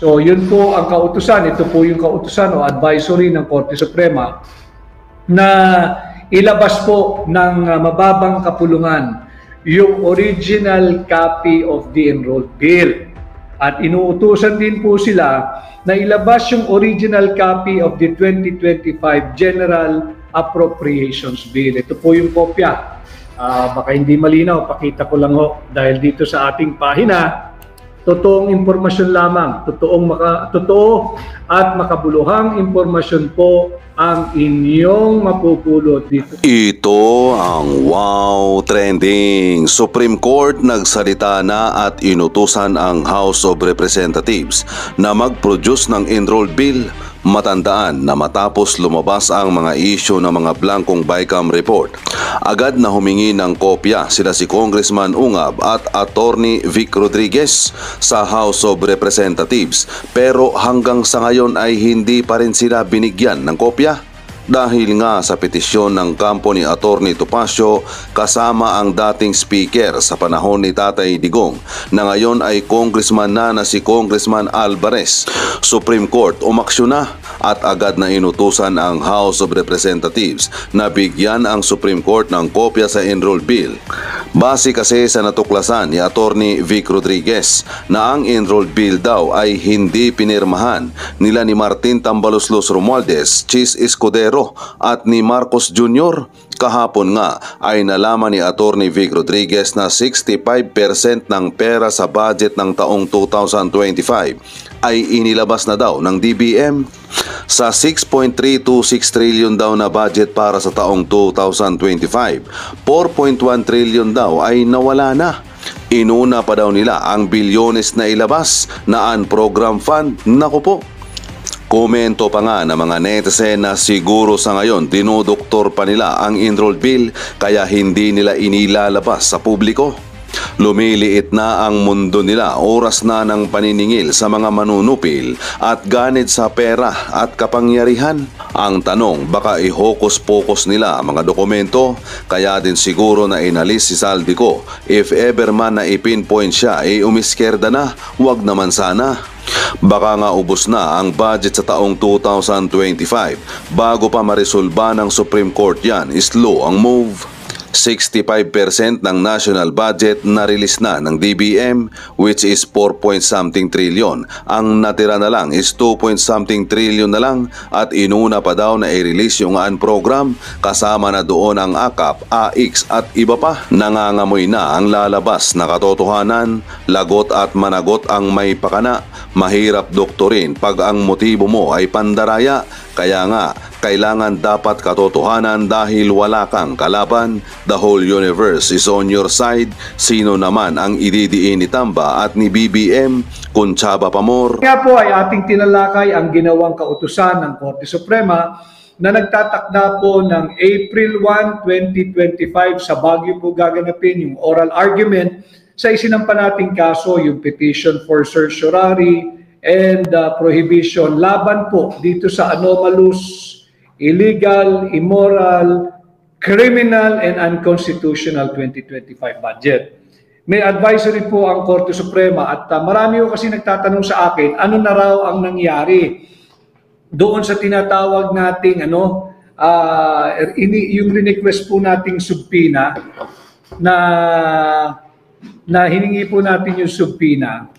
So yun po ang kautusan, ito po yung kautusan o advisory ng Korte Suprema na ilabas po ng mababang kapulungan yung original copy of the enrolled bill. At inuutusan din po sila na ilabas yung original copy of the 2025 General Appropriations Bill. Ito po yung kopya. Baka hindi malinaw, pakita ko lang ho dahil dito sa ating pahina, totoong impormasyon lamang, totoo at makabuluhang impormasyon po ang inyong mapupulot dito. Ito ang Wow Trending. Supreme Court nagsalita na at inutusan ang House of Representatives na mag-produce ng enrolled bill. Matandaan na matapos lumabas ang mga isyu ng mga blankong BICAM report, agad na humingi ng kopya sila si Congressman Ungab at Attorney Vic Rodriguez sa House of Representatives, pero hanggang sa ngayon ay hindi pa rin sila binigyan ng kopya. Dahil nga sa petisyon ng kampo ni Attorney Topacio kasama ang dating speaker sa panahon ni Tatay Digong na ngayon ay congressman na si Congressman Alvarez. Supreme Court umaksyon na at agad na inutusan ang House of Representatives na bigyan ang Supreme Court ng kopya sa enrolled bill. Base kasi sa natuklasan ni Attorney Vic Rodriguez na ang enrolled bill daw ay hindi pinirmahan nila ni Martin Tambaloslos Romualdez, Chis Escudero at ni Marcos Jr. Kahapon nga ay nalaman ni Attorney Vic Rodriguez na 65% ng pera sa budget ng taong 2025 ay inilabas na daw ng DBM. Sa 6.326 trillion daw na budget para sa taong 2025, 4.1 trillion daw ay nawala na. Inuna pa daw nila ang bilyones na ilabas na unprogrammed fund. Naku po. Komento pa nga ng mga netizen na siguro sa ngayon dinudoktor pa nila ang enrolled bill kaya hindi nila inilalabas sa publiko. Lumiliit na ang mundo nila, oras na ng paniningil sa mga manunupil at ganit sa pera at kapangyarihan. Ang tanong, baka i-hocus-pocus nila ang mga dokumento, kaya din siguro na inalis si Saldico. If ever man na ipinpoint siya, umiskerda na, wag naman sana. Baka nga ubos na ang budget sa taong 2025 bago pa maresolba ng Supreme Court yan. Slow ang move. 65% ng national budget na release na ng DBM, which is 4-point-something trillion. Ang natira na lang is 2-point-something trillion na lang at inuna pa daw na i-release yung unprogram kasama na doon ang AKAP, AX at iba pa. Nangangamoy na ang lalabas na katotohanan, lagot at managot ang may pakana. Mahirap doktorin pag ang motibo mo ay pandaraya, kaya nga kailangan dapat katotohanan dahil wala kang kalaban. The whole universe is on your side. Sino naman ang ididiin ni Tamba at ni BBM kung Chaba Pamor? Kaya po ay ating tinalakay ang ginawang kautusan ng Korte Suprema na nagtatakda po ng April 1, 2025 sa Baguio po gaganapin yung oral argument sa isinampa nating kaso, yung petition for certiorari and prohibition laban po dito sa anomalous, illegal, immoral, criminal, and unconstitutional 2025 budget. May advisory po ang Korte Suprema at marami ko kasi nagtatanong sa akin, ano na raw ang nangyari doon sa tinatawag nating yung request po nating subpoena na hiningi po natin yung subpoena,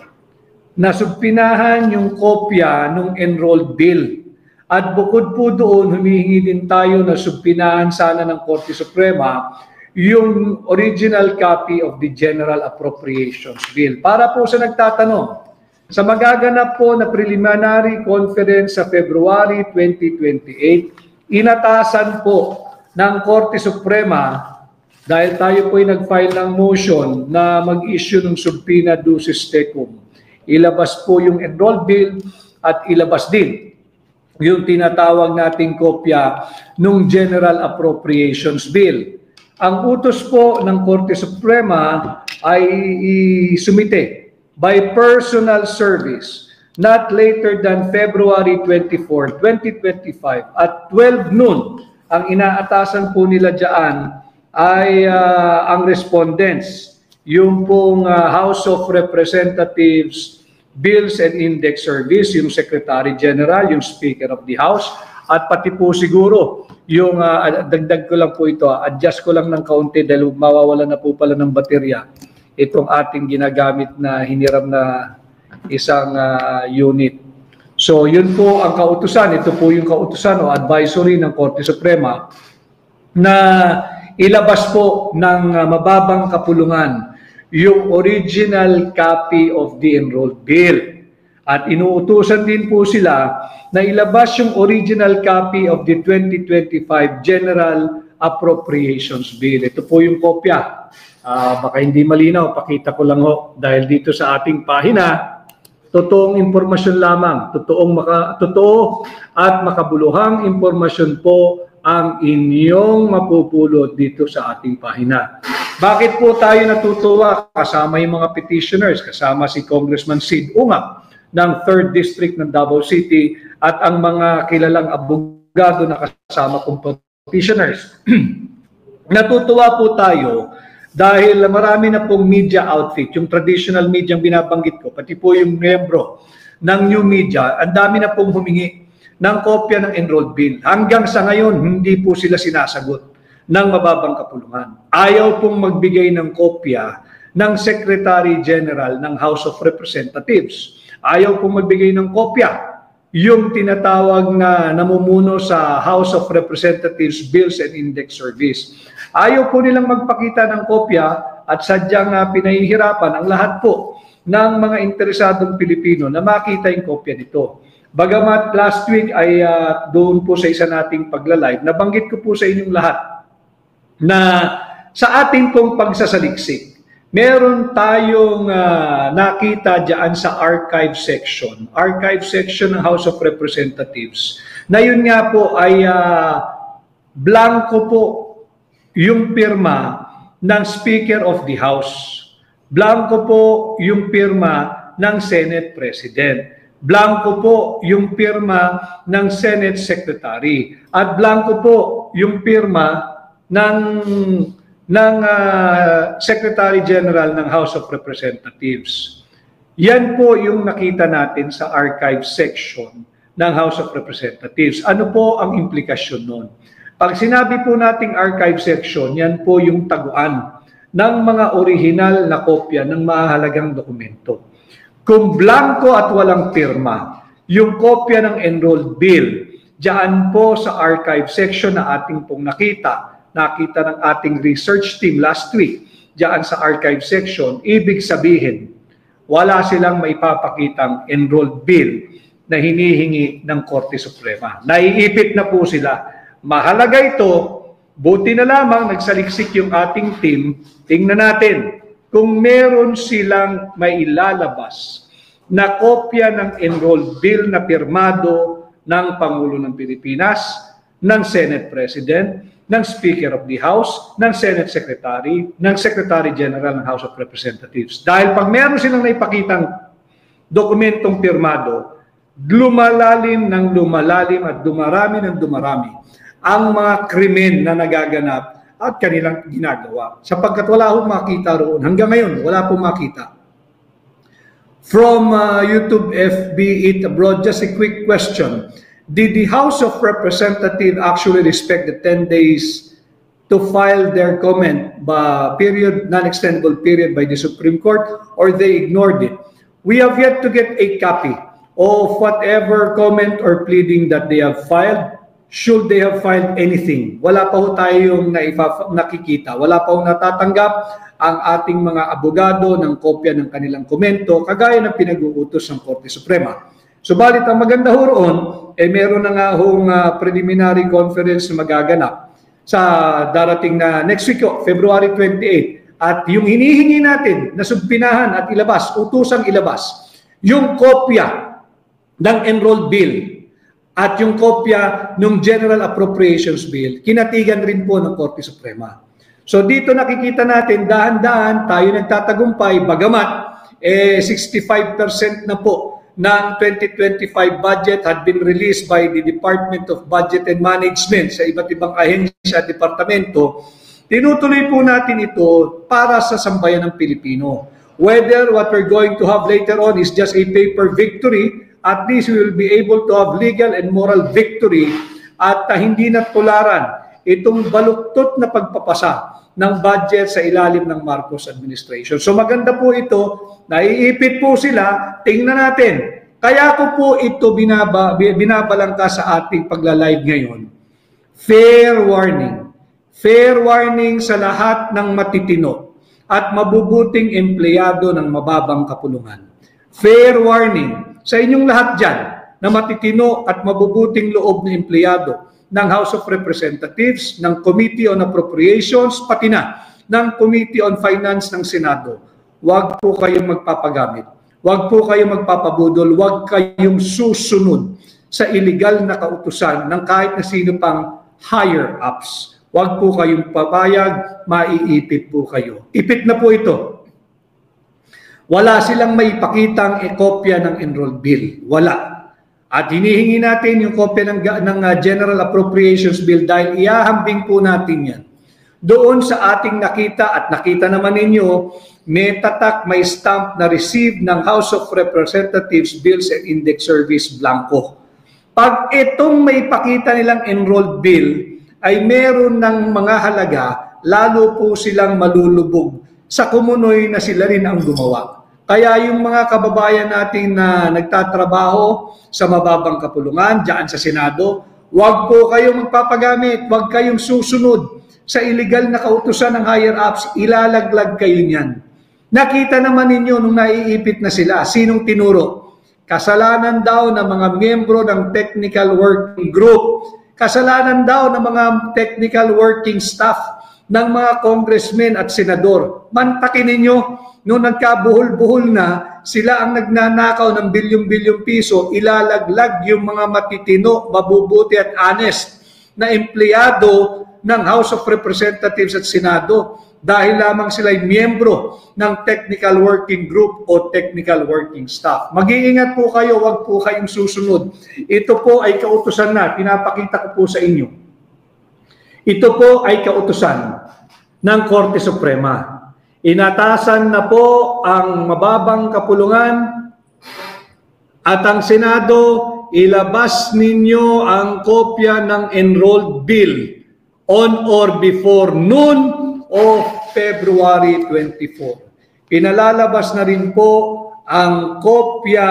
na subpinahan yung kopya ng enrolled bill. At bukod po doon, humihingi din tayo na subpinahan sana ng Korte Suprema yung original copy of the General Appropriations Bill. Para po sa nagtatanong, sa magaganap po na preliminary conference sa February 2028, inatasan po ng Korte Suprema dahil tayo po ay nag-file ng motion na mag-issue ng subpoena ducis tecum. Ilabas po yung enrolled bill at ilabas din yung tinatawag nating kopya ng General Appropriations Bill. Ang utos po ng Korte Suprema ay isumite by personal service not later than February 24, 2025 at 12 noon. Ang inaatasan po nila dyan ay ang respondents, yung pong House of Representatives Bills and Index Service, yung Secretary General, yung Speaker of the House, at pati po siguro yung dagdag ko lang po ito, adjust ko lang ng kaunti dahil mawawala na po pala ng baterya itong ating ginagamit na hiniram na isang unit. So yun po ang kautusan, ito po yung kautusan o advisory ng Korte Suprema na ilabas po ng mababang kapulungan yung original copy of the enrolled bill. At inuutusan din po sila na ilabas yung original copy of the 2025 General Appropriations Bill. Ito po yung kopya. Baka hindi malinaw, pakita ko lang ho. Dahil dito sa ating pahina, totoong impormasyon lamang, totoo at makabuluhang impormasyon po ang inyong mapupulot dito sa ating pahina. Bakit po tayo natutuwa? Kasama yung mga petitioners, kasama si Congressman Sid Ungap ng 3rd District ng Davao City at ang mga kilalang abogado na kasama kong petitioners. Natutuwa po tayo dahil marami na pong media outfit, yung traditional media ang binabanggit ko, pati po yung miyembro ng new media, ang dami na pong humingi ng kopya ng enrolled bill. Hanggang sa ngayon, hindi po sila sinasagot ng mababang kapulungan. Ayaw pong magbigay ng kopya ng Secretary General ng House of Representatives. Ayaw pong magbigay ng kopya yung tinatawag na namumuno sa House of Representatives Bills and Index Service. Ayaw po nilang magpakita ng kopya at sadyang pinahihirapan ang lahat po ng mga interesadong Pilipino na makita yung kopya nito. Bagamat last week ay doon po sa isa nating pagla-live, nabanggit ko po sa inyong lahat na sa ating pong pagsasaliksik, meron tayong nakita dyan sa archive section ng House of Representatives, na yun nga po ay blanco po yung pirma ng Speaker of the House. Blanco po yung pirma ng Senate President. Blanco po yung pirma ng Senate Secretary. At blanco po yung pirma ng Secretary General ng House of Representatives. Yan po yung nakita natin sa archive section ng House of Representatives. Ano po ang implikasyon nun? Pag sinabi po nating archive section, yan po yung taguan ng mga original na kopya ng mahalagang dokumento. Kung blanco at walang pirma, yung kopya ng enrolled bill, diyan po sa archive section na ating pong nakita ng ating research team last week, diyan sa archive section, ibig sabihin, wala silang maipapakitang enrolled bill na hinihingi ng Korte Suprema. Naiipit na po sila. Mahalaga ito, buti na lamang nagsaliksik yung ating team, tingnan natin kung meron silang mailalabas na kopya ng enrolled bill na pirmado ng Pangulo ng Pilipinas, ng Senate President, ng Speaker of the House, ng Senate Secretary, ng Secretary General ng House of Representatives. Dahil pag meron silang naipakitang dokumentong pirmado, lumalalim at dumarami ang mga krimen na nagaganap at kanilang ginagawa. Sapagkat wala akong makita roon. Hanggang ngayon, wala pong makita. From YouTube FB It Abroad, just a quick question. Did the House of Representatives actually respect the 10 days to file their comment period, non-extendable period by the Supreme Court, or they ignored it? We have yet to get a copy of whatever comment or pleading that they have filed. Should they have filed anything? Wala pa ho tayong nakikita. Wala pa ho natatanggap ang ating mga abogado ng kopya ng kanilang komento, kagaya ng pinag-uutos ng Korte Suprema. Subalit ang maganda ho roon, meron na nga hong preliminary conference na magaganap sa darating na next week, February 28. At yung hinihingi natin na subpinahan at ilabas, utusang ilabas, yung kopya ng enrolled bill at yung kopya ng General Appropriations Bill, kinatigan rin po ng Korte Suprema. So dito nakikita natin, dahan-dahan tayo nagtatagumpay, bagamat 65% na po ng 2025 budget had been released by the Department of Budget and Management sa iba't ibang ahensya at departamento. Tinutuloy po natin ito para sa sambayan ng Pilipino. Whether what we're going to have later on is just a paper victory, at least we will be able to have legal and moral victory at hindi na tularan itong baluktot na pagpapasa ng budget sa ilalim ng Marcos administration. So maganda po ito, naiipit po sila, tingnan natin. Kaya ko po ito binabalangka sa ating pagla-live ngayon. Fair warning. Fair warning sa lahat ng matitino at mabubuting empleyado ng mababang kapulungan. Fair warning sa inyong lahat dyan na matitino at mabubuting loob na empleyado ng House of Representatives, ng Committee on Appropriations, pati na ng Committee on Finance ng Senado. Huwag po kayong magpapagamit. Huwag po kayong magpapabudol. Huwag kayong susunod sa illegal na kautusan ng kahit na sino pang higher-ups. Huwag po kayong papayag, maiipit po kayo. Ipit na po ito. Wala silang maipakitang kopya ng enrolled bill. Wala. At hinihingi natin yung kopya ng General Appropriations Bill dahil iahambing po natin yan. Doon sa ating nakita at nakita naman ninyo, may tatak, may stamp na received ng House of Representatives Bills and Index Service blanco. Pag itong may pakita nilang enrolled bill, ay meron ng mga halaga, lalo po silang malulubog sa kumunoy na sila rin ang gumawa. Kaya yung mga kababayan natin na nagtatrabaho sa mababang kapulungan, dyan sa Senado, huwag po kayong magpapagamit, huwag kayong susunod sa illegal na kautusan ng higher-ups, ilalaglag kayo niyan. Nakita naman ninyo nung naiipit na sila, sinong tinuro? Kasalanan daw ng mga miyembro ng Technical Working Group, kasalanan daw ng mga technical working staff ng mga congressmen at senador. Mantakin ninyo, nung nagkabuhol-buhol na, sila ang nagnanakaw ng bilyong-bilyong piso, ilalaglag yung mga matitino, mabubuti at honest na empleyado ng House of Representatives at Senado dahil lamang sila'y miyembro ng Technical Working Group o Technical Working Staff. Mag-iingat po kayo, wag po kayong susunod. Ito po ay kautusan na, pinapakita ko po sa inyo. Ito po ay kautusan ng Korte Suprema. Inatasan na po ang mababang kapulungan at ang Senado, ilabas ninyo ang kopya ng enrolled bill on or before noon of February 24. Pinalalabas na rin po ang kopya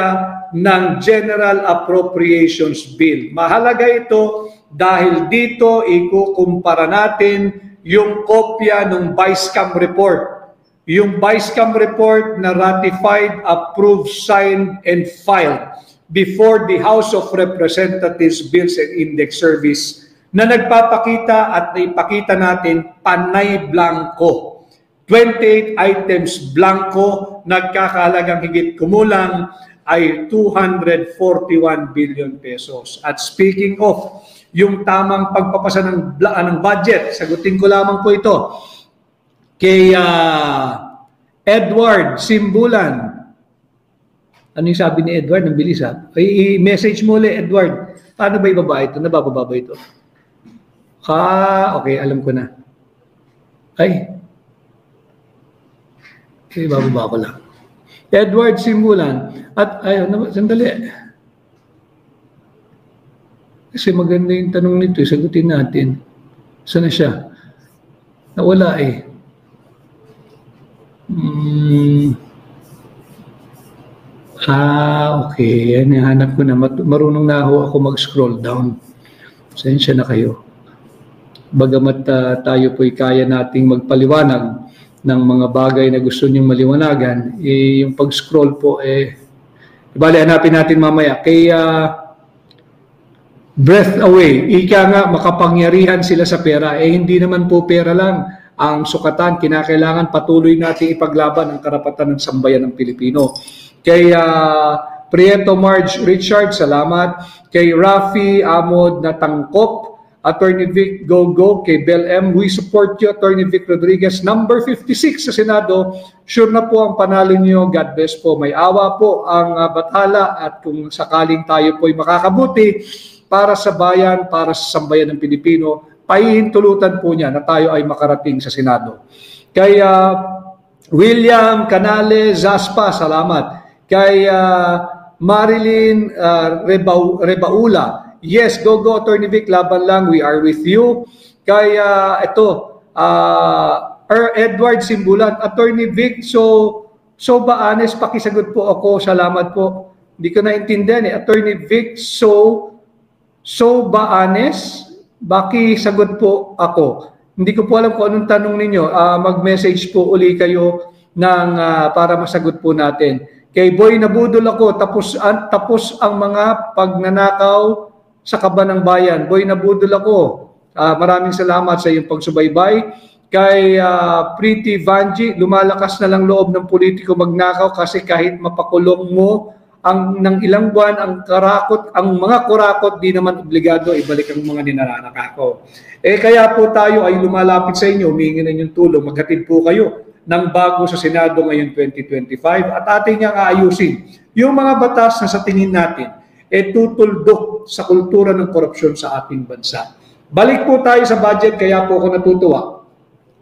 ng General Appropriations Bill. Mahalaga ito dahil dito ikukumpara natin yung kopya ng Vice-Cam report. Yung Vice-Cam report na ratified, approved, signed, and filed before the House of Representatives Bills and Index Service na nagpapakita at naipakita natin panay blanco. 28 items blanco, nagkakahalagang higit kumulang ay 241 billion pesos. At speaking of yung tamang pagpapasa ng budget, sagutin ko lamang po ito kay Edward Simbulan. Ano yung sabi ni Edward? Ang bilis ha. I-message mo ulit, Edward. Paano ba ibaba ito? Nabababa ba ito? Okay, alam ko na. Bababa ko lang. Edward Simbulan. At, sandali. Kasi maganda yung tanong nito. Sagutin natin. Saan na siya? Nawala eh. Okay. Yan, hanap ko na. Marunong na ako mag-scroll down. Sensya na kayo. Bagamat tayo po'y kaya nating magpaliwanag ng mga bagay na gusto niyong maliwanagan, yung pag-scroll po, bali, hanapin natin mamaya. Kay breath away, ika nga, makapangyarihan sila sa pera. Hindi naman po pera lang ang sukatan. Kinakailangan patuloy natin ipaglaban ang karapatan ng sambayan ng Pilipino. Kay Prieto Marge Richard, salamat. Kay Rafi Amod Natangkop, Attorney Vic Gogo, kay Bel M, we support you, Attorney Vic Rodriguez, number 56 sa Senado, sure na po ang panalo niyo, God bless po. May awa po ang bathala at kung sakaling tayo po'y makakabuti para sa bayan, para sa sambayan ng Pilipino, pahihintulutan po niya na tayo ay makarating sa Senado. Kaya William Canale Zaspa, salamat. Kay Marilyn Rebaula, yes, go Attorney Vic, laban lang, we are with you. Kay Edward Simbulan, Attorney Vic, so ba honest, pakisagot po ako, salamat po. Hindi ko naintindihan Attorney Vic, so ba honest? Pakisagot po ako. Hindi ko po alam kung anong tanong ninyo. Mag-message po uli kayo para masagot po natin. Kay Boy nabudol ako, tapos ang mga pagnanakaw sa kaba ng bayan. Boy nabudol ako. Maraming salamat sa iyong pagsubaybay. Kay Pretty Vanji, lumalakas na lang loob ng politiko magnakaw kasi kahit mapakulong mo ng ilang buwan ang mga kurakot di naman obligado ibalik ang mga ninanakako. Kaya po tayo ay lumalapit sa inyo, humingi na inyong tulong, maghatid po kayo ng bago sa Senado ngayon 2025 at ating niyang aayusin yung mga batas na sa tingin natin tutuldok sa kultura ng korupsyon sa ating bansa. Balik po tayo sa budget, kaya po ako natutuwa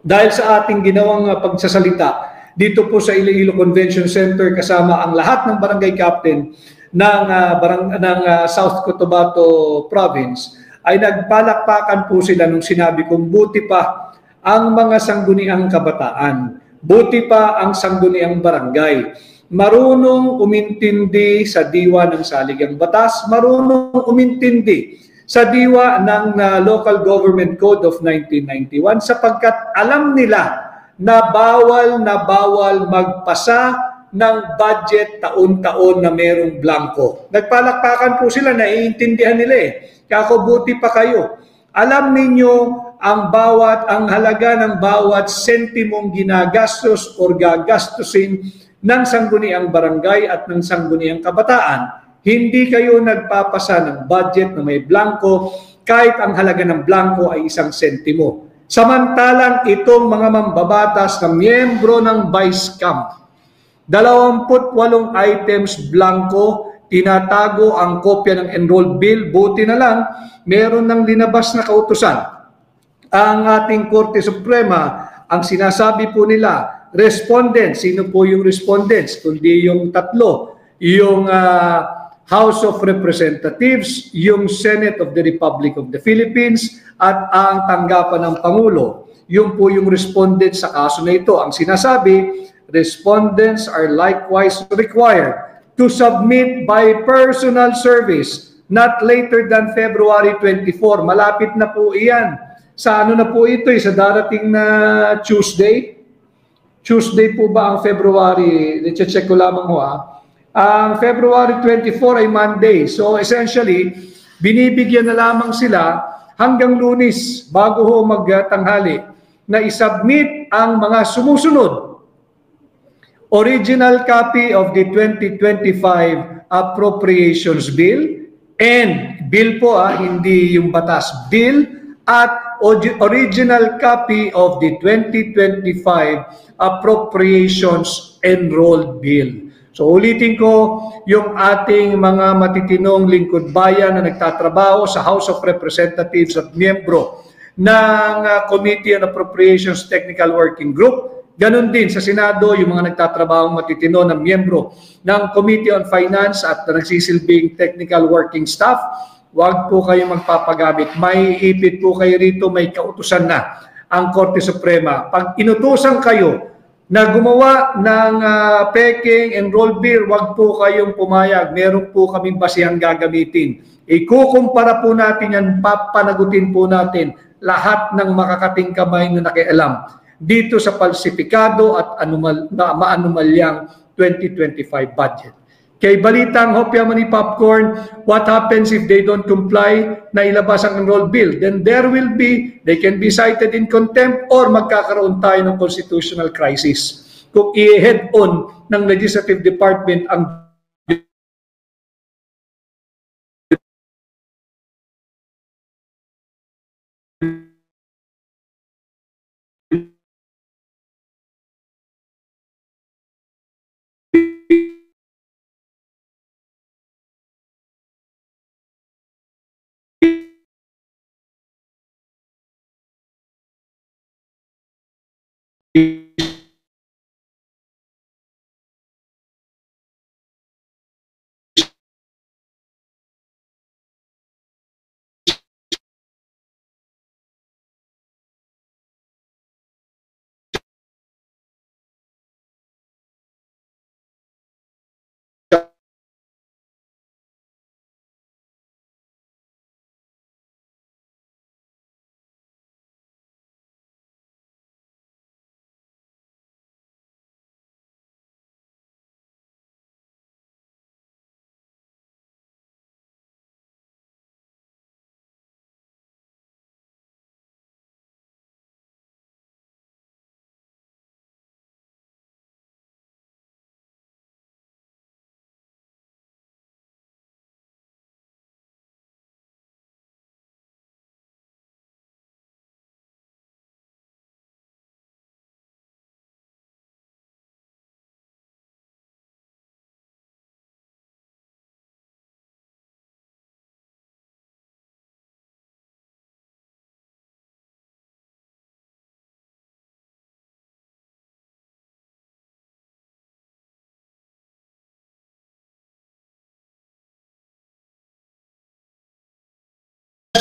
dahil sa ating ginawang pagsasalita dito po sa Iloilo Convention Center kasama ang lahat ng barangay captain ng South Cotabato Province ay nagpalakpakan po sila nung sinabi kong buti pa ang mga sangguniang kabataan, buti pa ang sangguniang barangay, marunong umintindi sa diwa ng saligang batas, marunong umintindi sa diwa ng Local Government Code of 1991 sapagkat alam nila na bawal magpasa ng budget taon-taon na merong blanco. Nagpalakpakan po sila, naiintindihan nila Kako buti pa kayo. Alam ninyo ang halaga ng bawat sentimong ginagastos o gagastusin ng sangguniang barangay at ng sangguniang kabataan. Hindi kayo nagpapasa ng budget na may blanco kahit ang halaga ng blanco ay 1 sentimo. Samantalang itong mga mambabatas na miyembro ng Vice Camp, 28 items blanco, tinatago ang kopya ng enrolled bill. Buti na lang, meron ng linabas na kautusan. Ang ating Korte Suprema, ang sinasabi po nila, respondents, sino po yung respondents? Kundi yung tatlo, yung House of Representatives, yung Senate of the Republic of the Philippines, at ang tanggapan ng Pangulo. Yun po yung respondents sa kaso na ito. Ang sinasabi, respondents are likewise required to submit by personal service not later than February 24. Malapit na po iyan. Sa ano na po ito sa darating na Tuesday? Tuesday po ba ang February? I-check ko lamang ho Ang February 24 ay Monday. So essentially, binibigyan na lamang sila hanggang Lunes bago ho magtanghali na isubmit ang mga sumusunod. Original copy of the 2025 Appropriations Bill and bill po hindi yung batas, bill at original copy of the 2025 Appropriations Enrolled Bill. So ulitin ko, yung ating mga matitinong lingkod bayan na nagtatrabaho sa House of Representatives at miyembro ng Committee on Appropriations Technical Working Group, ganun din sa Senado, yung mga nagtatrabaho matitino na miyembro ng Committee on Finance at nagsisilbing Technical Working Staff, huwag po kayo magpapagamit. May ipit po kayo rito, may kautusan na ang Korte Suprema. Pag inutusan kayo na gumawa ng peking enrolled bill, wag po kayong pumayag. Meron po kaming basihang gagamitin. Ikukumpara po natin yan, papanagutin po natin lahat ng makakating kamay na nakialam dito sa falsifikado at maanumalyang 2025 budget. Kay Balitang Hopya Mani Popcorn, what happens if they don't comply na ilabas ang enrolled bill? Then they can be cited in contempt or magkakaroon tayo ng constitutional crisis. Kung i-head on ng Legislative Department ang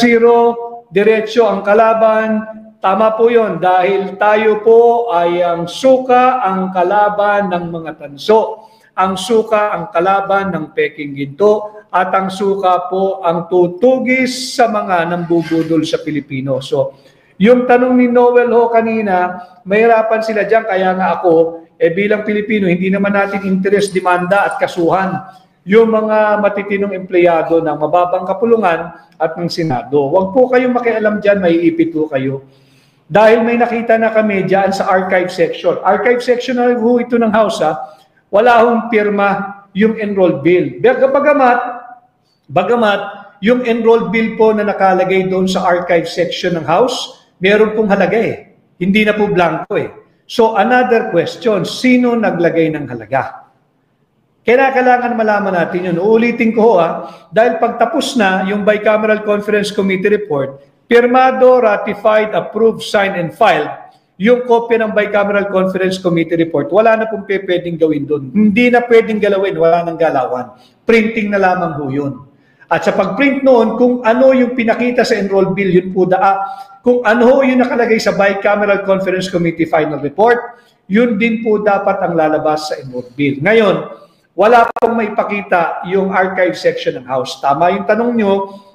0, diretso ang kalaban. Tama po yun dahil tayo po ay ang suka, ang kalaban ng mga tanso. Ang suka, ang kalaban ng peking ginto, at ang suka po ang tutugis sa mga nambubudol sa Pilipino. So, yung tanong ni Noel ho kanina, mahirapan sila dyan, kaya nga ako, bilang Pilipino, hindi naman natin interest, demanda at kasuhan yung mga matitinong empleyado ng mababang kapulungan at ng Senado. Huwag po kayong makialam dyan, maiipit po kayo. Dahil may nakita na kami dyan sa archive section. Archive section na ho ito ng House, wala hong pirma yung enrolled bill. Bagamat yung enrolled bill po na nakalagay doon sa archive section ng House, meron pong halaga Hindi na po blanco So another question, sino naglagay ng halaga? Kailangan malaman natin yun. Uulitin ko dahil pagtapos na yung Bicameral Conference Committee report, pirmado, ratified, approved, signed, and filed, yung kopya ng Bicameral Conference Committee report, wala na pong pwedeng gawin doon. Hindi na pwedeng galawin, wala nang galawan. Printing na lamang ho yun. At sa pag-print noon, kung ano yung pinakita sa enrolled bill, yun po kung ano ho yung nakalagay sa Bicameral Conference Committee final report, yun din po dapat ang lalabas sa enrolled bill. Ngayon, wala pong maipakita yung archive section ng House. Tama yung tanong nyo,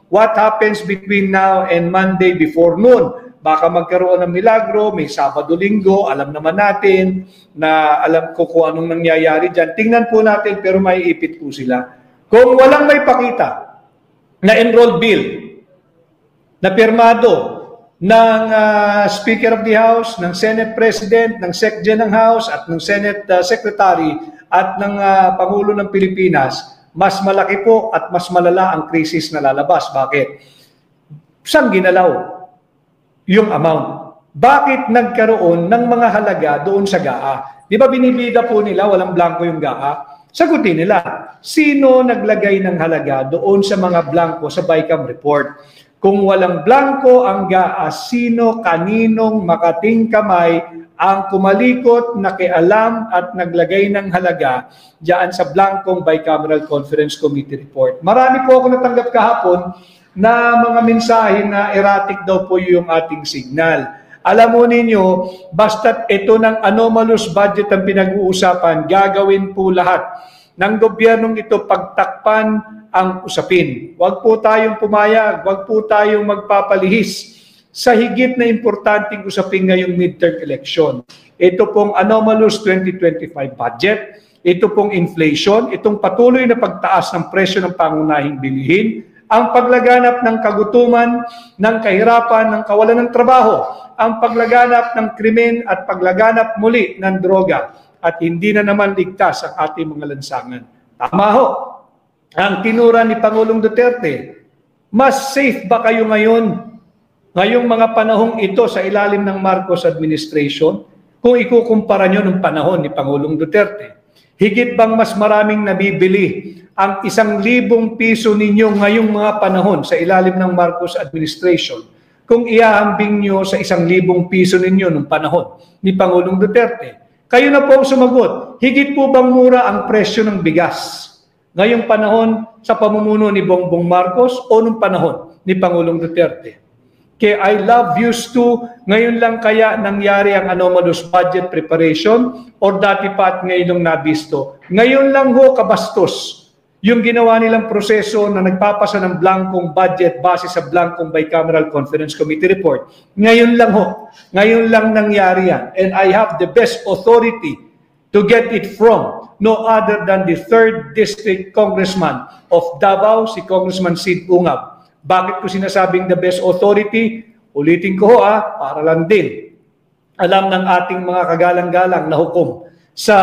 what happens between now and Monday before noon? Baka magkaroon ng milagro, may Sabado-Linggo, alam naman natin na alam ko kung anong nangyayari dyan. Tingnan po natin pero maiipit po sila. Kung walang may pakita na enrolled bill na pirmado ng Speaker of the House, ng Senate President, ng SecGen ng House at ng Senate Secretary at ng Pangulo ng Pilipinas, mas malaki po at mas malala ang krisis na lalabas. Bakit? Saan ginalaw yung amount? Bakit nagkaroon ng mga halaga doon sa GAA? Di ba binibida po nila, walang blanco yung GAA? Sagutin nila, sino naglagay ng halaga doon sa mga blanco sa BICAM report? Kung walang blanco ang GAA, sino, kaninong makating kamay ang kumalikot, nakialam at naglagay ng halaga diyan sa blankong Bicameral Conference Committee report? Marami po ako natanggap kahapon na mga mensahe na erratic daw po yung ating signal. Alam mo ninyo, basta't ito ng anomalous budget ang pinag-uusapan, gagawin po lahat ng gobyernong ito pagtakpan ang usapin. Huwag po tayong pumayag, huwag po tayong magpapalihis sa higit na importanteng usapin ngayong midterm election. Ito pong anomalous 2025 budget, ito pong inflation, itong patuloy na pagtaas ng presyo ng pangunahing bilihin, ang paglaganap ng kagutuman, ng kahirapan, ng kawalan ng trabaho, ang paglaganap ng krimen at paglaganap muli ng droga, at hindi na naman ligtas ang ating mga lansangan. Tama ho, ang tinura ni Pangulong Duterte, mas safe ba kayo ngayong mga panahong ito sa ilalim ng Marcos administration, kung ikukumpara nyo ng panahon ni Pangulong Duterte? Higit bang mas maraming nabibili ang 1,000 piso ninyo ngayong mga panahon sa ilalim ng Marcos administration kung iahambing nyo sa 1,000 piso ninyo nung panahon ni Pangulong Duterte? Kayo na po ang sumagot. Higit po bang mura ang presyo ng bigas ngayong panahon sa pamumuno ni Bongbong Marcos o nung panahon ni Pangulong Duterte? Kaya I love views to, ngayon lang kaya nangyari ang anomalous budget preparation or dati pa at ngayon lang nabisto? Ngayon lang ho kabastos yung ginawa nilang proseso na nagpapasa ng blankong budget base sa blankong Bicameral Conference Committee report. Ngayon lang ho. Ngayon lang nangyari yan. And I have the best authority to get it from no other than the 3rd District Congressman of Davao, si Congressman Sid Ungab. Bakit ko sinasabing the best authority? Ulitin ko para lang din alam ng ating mga kagalang-galang na hukom sa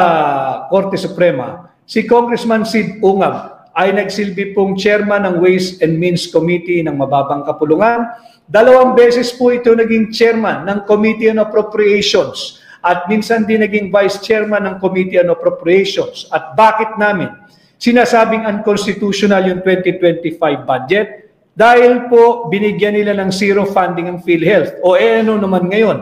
Korte Suprema. Si Congressman Sid Ungab ay nagsilbi pong chairman ng Ways and Means Committee ng Mababang Kapulungan. 2 beses po ito naging chairman ng Committee on Appropriations at minsan din naging vice chairman ng Committee on Appropriations. At bakit namin sinasabing unconstitutional yung 2025 budget? Dahil po binigyan nila ng zero funding ang PhilHealth. O ano naman ngayon?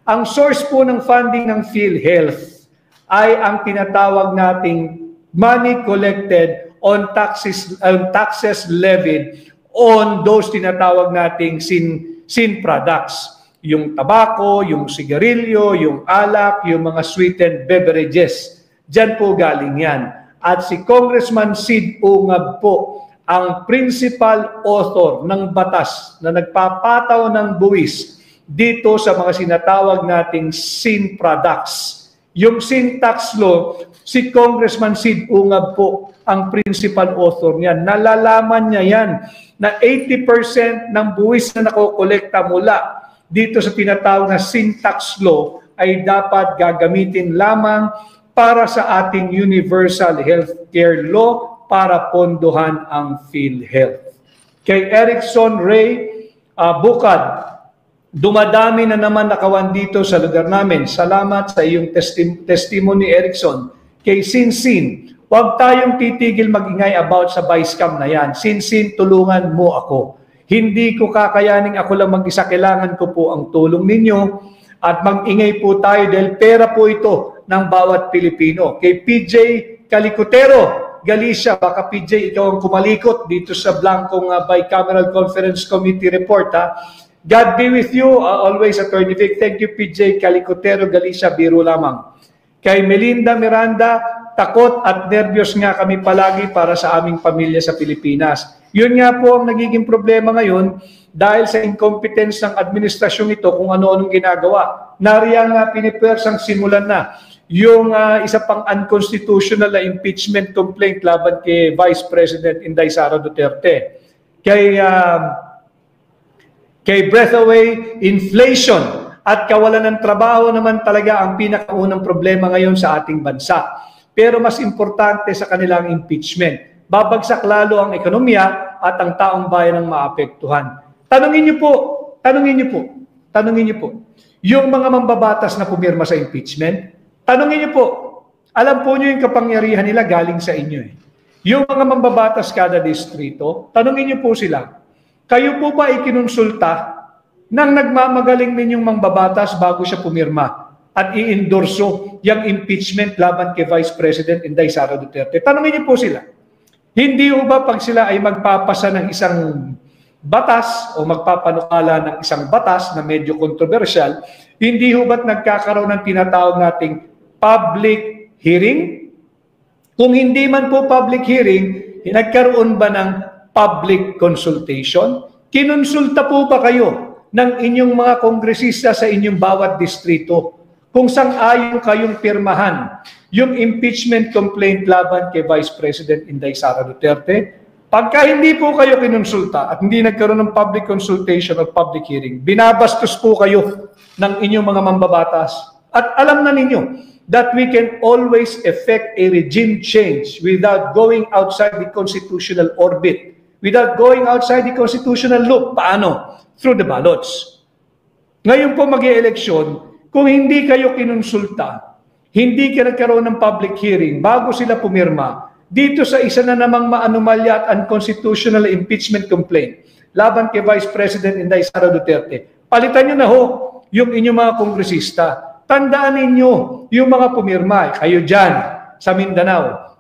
Ang source po ng funding ng PhilHealth ay ang tinatawag nating money collected on taxes levied on those tinatawag nating sin products. Yung tabako, yung sigarilyo, yung alak, yung mga sweetened beverages. Diyan po galing yan. At si Congressman Sid Ungab po ang principal author ng batas na nagpapataw ng buwis dito sa mga sinatawag nating sin products. Yung sin tax law, si Congressman Sid Ungab po ang principal author niyan. Nalalaman niya yan na 80% ng buwis na nakokolekta mula dito sa tinatawag na sin tax law ay dapat gagamitin lamang para sa ating universal healthcare law para pondohan ang PhilHealth. Kay Erickson Ray Bukad, dumadami na naman nakawan dito sa lugar namin. Salamat sa iyong testimony, Erickson. Kay Sinsin, huwag tayong titigil magingay about sa vice cam na yan. Sinsin, tulungan mo ako. Hindi ko kakayaning ako lang mag-isa, kailangan ko po ang tulong ninyo at mag-ingay po tayo dahil pera po ito ng bawat Pilipino. Kay PJ Calicotero, Galicia, baka PJ ikaw ang kumalikot dito sa blankong bicameral conference committee report. God be with you, always Attorney Vic. Thank you PJ Calicotero, Galicia, biro lamang. Kay Melinda Miranda, takot at nervyos nga kami palagi para sa aming pamilya sa Pilipinas. Yun nga po ang nagiging problema ngayon dahil sa incompetence ng administrasyon ito kung ano-anong ginagawa. Nariyang pinipersang simulan na yung isa pang unconstitutional na impeachment complaint laban kay Vice President Inday Sara Duterte. Kay breath away inflation at kawalan ng trabaho naman talaga ang pinakaunang problema ngayon sa ating bansa. Pero mas importante sa kanilang impeachment. Babagsak lalo ang ekonomiya at ang taong bayan ang maapektuhan. Tanungin niyo po, yung mga mambabatas na pumirma sa impeachment, tanungin niyo po, alam po niyo yung kapangyarihan nila galing sa inyo eh. Yung mga mambabatas kada distrito, tanungin niyo po sila, kayo po ba ikinonsulta ng nagmamagaling ninyong mambabatas bago siya pumirma at i-endorso yung impeachment laban kay Vice President Inday Sara Duterte? Tanungin niyo po sila. Hindi ho ba pag sila ay magpapasa ng isang batas o magpapanukala ng isang batas na medyo kontrobersyal, hindi ho ba't nagkakaroon ng tinatawag nating public hearing? Kung hindi man po public hearing, nagkaroon ba ng public consultation? Kinonsulta po ba kayo ng inyong mga kongresista sa inyong bawat distrito kung sang-ayon kayong pirmahan yung impeachment complaint laban kay Vice President Inday Sara Duterte? Pagka hindi po kayo kinonsulta at hindi nagkaroon ng public consultation or public hearing, binabastos po kayo ng inyong mga mambabatas. At alam na ninyo that we can always effect a regime change without going outside the constitutional orbit, without going outside the constitutional loop. Paano? Through the ballots. Ngayon po mag-e-eleksyon, kung hindi kayo kinonsulta, hindi ka nagkaroon ng public hearing bago sila pumirma dito sa isa na namang maanomalya at unconstitutional impeachment complaint laban kay Vice President Inday Sara Duterte. Palitan nyo na ho yung inyong mga kongresista. Tandaan ninyo yung mga pumirma. Kayo dyan sa Mindanao.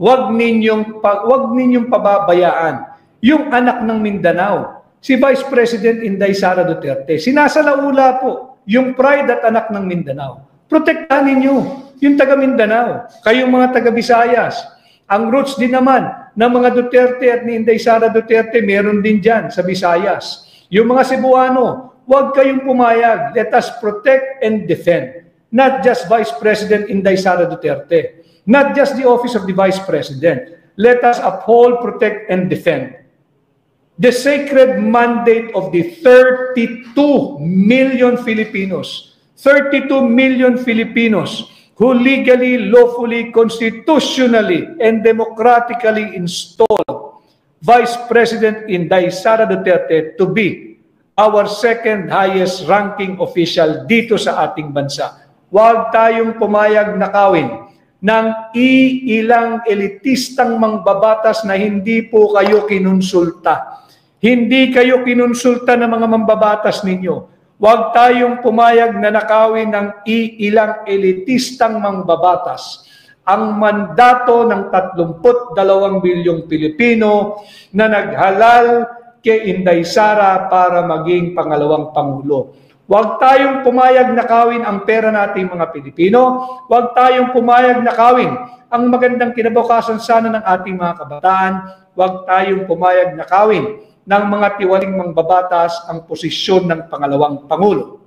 Huwag ninyong pababayaan yung anak ng Mindanao, si Vice President Inday Sara Duterte. Sinasalaula po yung pride at anak ng Mindanao. Protektahan ninyo yung taga Mindanao, kayong mga taga Visayas. Ang roots din naman ng mga Duterte at ni Inday Sara Duterte, meron din dyan sa Visayas. Yung mga Cebuano, huwag kayong pumayag. Let us protect and defend. Not just Vice President Inday Sara Duterte. Not just the office of the Vice President. Let us uphold, protect, and defend the sacred mandate of the 32 million Filipinos. 32 million Filipinos who legally, lawfully, constitutionally, and democratically installed Vice President Inday Sara Duterte to be our second highest ranking official dito sa ating bansa. Huwag tayong pumayag nakawin ng iilang elitistang mangbabatas na hindi po kayo kinonsulta. Hindi kayo kinonsulta ng mga mambabatas ninyo. Huwag tayong pumayag na nakawin ng iilang elitistang mangbabatas ang mandato ng 32 milyong Pilipino na naghalal kay Inday Sara para maging pangalawang Pangulo. Huwag tayong pumayag na kawin ang pera nating mga Pilipino. Huwag tayong pumayag na kawin ang magandang kinabukasan sana ng ating mga kabataan. Huwag tayong pumayag na kawin ng mga tiwaling mangbabatas ang posisyon ng pangalawang Pangulo.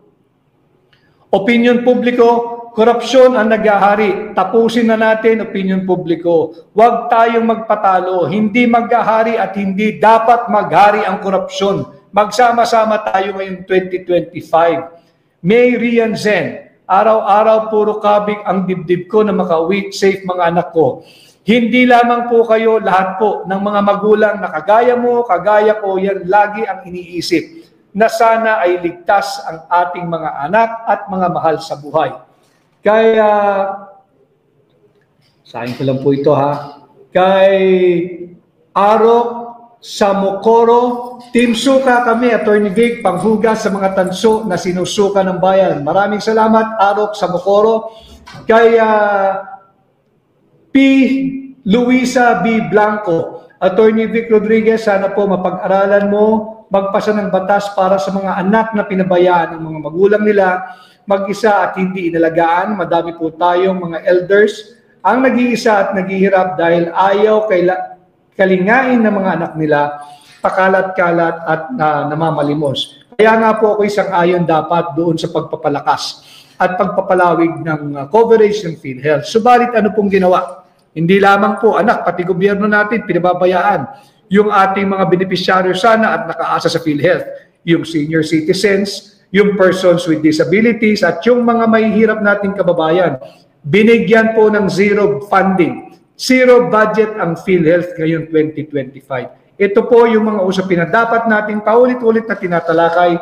Opinyon publiko, korupsyon ang naghahari. Tapusin na natin opinyon publiko. Huwag tayong magpatalo. Hindi maghahari at hindi dapat maghari ang korupsyon. Magsama-sama tayo ngayong 2025. May Rian Zen, araw-araw puro kabig ang dibdib ko na makauwi safe mga anak ko. Hindi lamang po kayo, lahat po ng mga magulang na kagaya mo, kagaya ko, yan lagi ang iniisip na sana ay ligtas ang ating mga anak at mga mahal sa buhay. Kaya, sahin ko lang po ito ha, kay Arok Samokoro, Team Suka kami, Attorney Vic, panghugas sa mga tanso na sinusuka ng bayan. Maraming salamat, Arok Samokoro. Kay P. Luisa B. Blanco, Attorney Vic Rodriguez, sana po mapag-aralan mo, magpasa ng batas para sa mga anak na pinabayaan ng mga magulang nila, mag-isa at hindi inalagaan. Madami po tayong mga elders ang nag-iisa at naghihirap dahil ayaw kalingain ng mga anak nila, pakalat-kalat at namamalimos. Kaya nga po ako isang ayon dapat doon sa pagpapalakas at pagpapalawig ng coverage ng PhilHealth. Subalit ano pong ginawa? Hindi lamang po anak, pati gobyerno natin pinababayaan yung ating mga beneficiaryo sana at nakaasa sa PhilHealth, yung senior citizens, yung persons with disabilities at yung mga mahihirap nating kababayan. Binigyan po ng zero funding, zero budget ang PhilHealth ngayon 2025. Ito po yung mga usapin na dapat nating paulit-ulit na tinatalakay.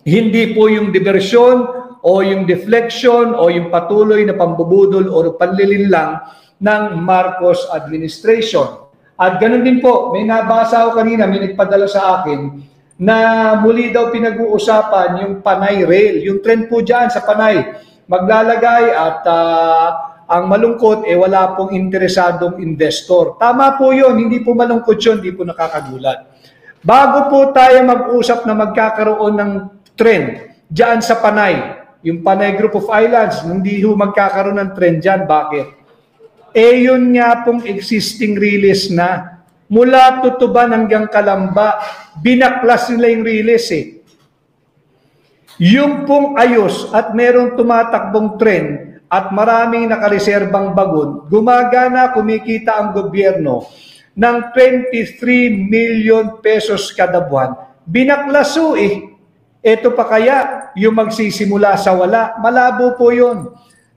Hindi po yung diversyon o yung deflection o yung patuloy na pambubudol o panlilinlang ng Marcos administration. At ganun din po, may nabasa ako kanina, may nagpadala sa akin na muli daw pinag-uusapan yung Panay Rail. Yung trend po dyan sa Panay, maglalagay at ang malungkot, wala pong interesadong investor. Tama po yun, hindi po malungkot yun, hindi po nakakagulat. Bago po tayo mag-usap na magkakaroon ng trend dyan sa Panay, yung Panay Group of Islands, hindi ho magkakaroon ng trend dyan. Bakit? Yun nga pong existing release na mula Tutuban hanggang Calamba, binaklas nila yung release Yung pong ayos at merong tumatakbong trend at maraming nakareserbang bagon, gumagana, kumikita ang gobyerno ng 23 million pesos kada buwan. Binaklaso Ito pa kaya yung magsisimula sa wala? Malabo po yun.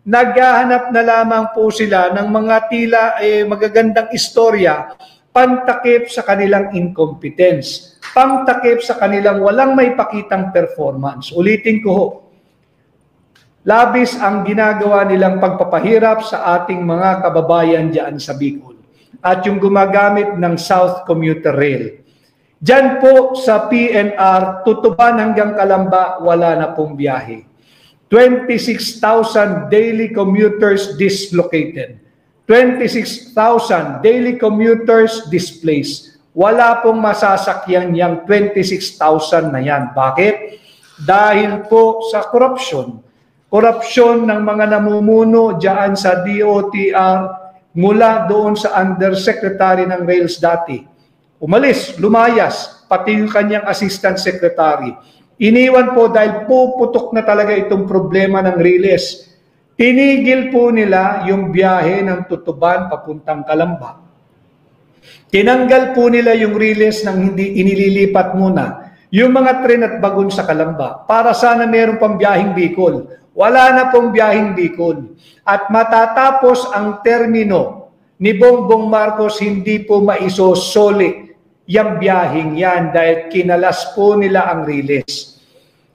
Naghahanap na lamang po sila ng mga tila magagandang istorya, pantakip sa kanilang incompetence, pantakip sa kanilang walang may pakitang performance. Ulitin ko ho, labis ang ginagawa nilang pagpapahirap sa ating mga kababayan diyan sa Bicol at yung gumagamit ng South Commuter Rail. Diyan po sa PNR, Tutuban hanggang Calamba, wala na pong biyahe. 26,000 daily commuters dislocated. 26,000 daily commuters displaced. Wala pong masasakyan yung 26,000 na yan. Bakit? Dahil po sa korupsyon. Korupsyon ng mga namumuno dyan sa DOTR mula doon sa Undersecretary ng Rails dati. Umalis, lumayas, pati yung kanyang Assistant Secretary. Iniwan po dahil puputok na talaga itong problema ng release. Tinigil po nila yung biyahe ng Tutuban papuntang Calamba. Tinanggal po nila yung release ng hindi inililipat muna yung mga tren at bagon sa Calamba para sana meron pang biyaheng Bicol. Wala na pong biyaheng Bicol. At matatapos ang termino ni Bongbong Marcos, hindi po maisosoli yung biyaheng yan dahil kinalas po nila ang release.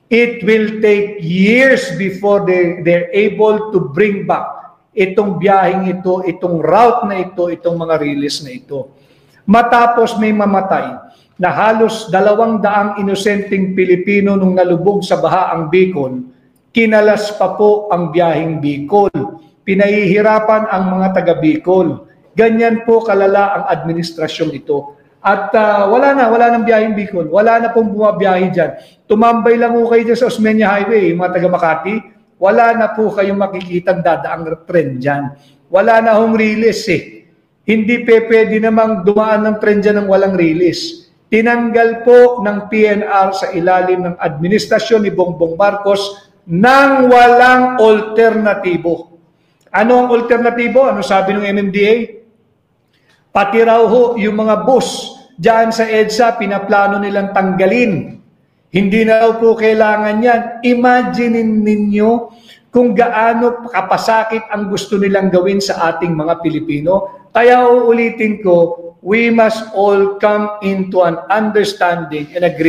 It will take years before they're able to bring back itong biyaheng ito, itong route na ito, itong mga release na ito. Matapos may mamatay na halos 200 inosenteng Pilipino nung nalubog sa baha ang Bicol, kinalas pa po ang biyaheng Bicol pinahihirapan ang mga taga Bicol. Ganyan po kalala ang administrasyon ito. At wala nang biyaheng Bicol. Wala na pong bumabiyahe dyan. Tumambay lang po kayo dyan sa Osmeña Highway, mga taga Makati. Wala na po kayong makikitang dadaang tren dyan. Wala na hong release eh. Hindi pwede namang dumaan ng tren dyan ng walang release. Tinanggal po ng PNR sa ilalim ng administrasyon ni Bongbong Marcos nang walang alternatibo. Ano ang alternatibo? Ano sabi ng MMDA? Pati raw ho yung mga bus dyan sa EDSA, pinaplano nilang tanggalin. Hindi na raw po kailangan yan. Imaginin ninyo kung gaano kapasakit ang gusto nilang gawin sa ating mga Pilipino. Kaya uulitin ko, we must all come into an understanding and agree.